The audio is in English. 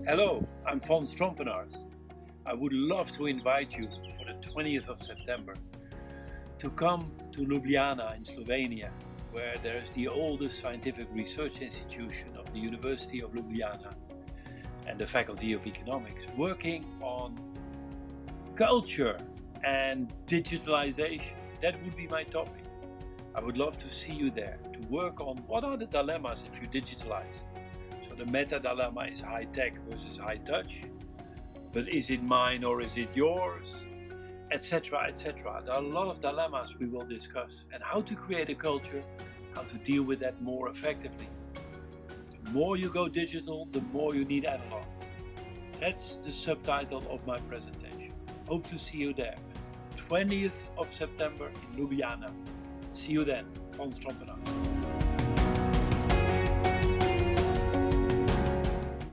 Hello, I'm Fons Trompenaars. I would love to invite you for the 20th of September to come to Ljubljana in Slovenia, where there is the oldest scientific research institution of the University of Ljubljana and the Faculty of Economics, working on culture and digitalization. That would be my topic. I would love to see you there to work on what are the dilemmas if you digitalize. So the meta dilemma is high tech versus high touch, but is it mine or is it yours, etc., etc. There are a lot of dilemmas we will discuss, and how to create a culture, how to deal with that more effectively. The more you go digital, the more you need analog. That's the subtitle of my presentation. Hope to see you there. 20th of September in Ljubljana. See you then, Fons Trompenaars.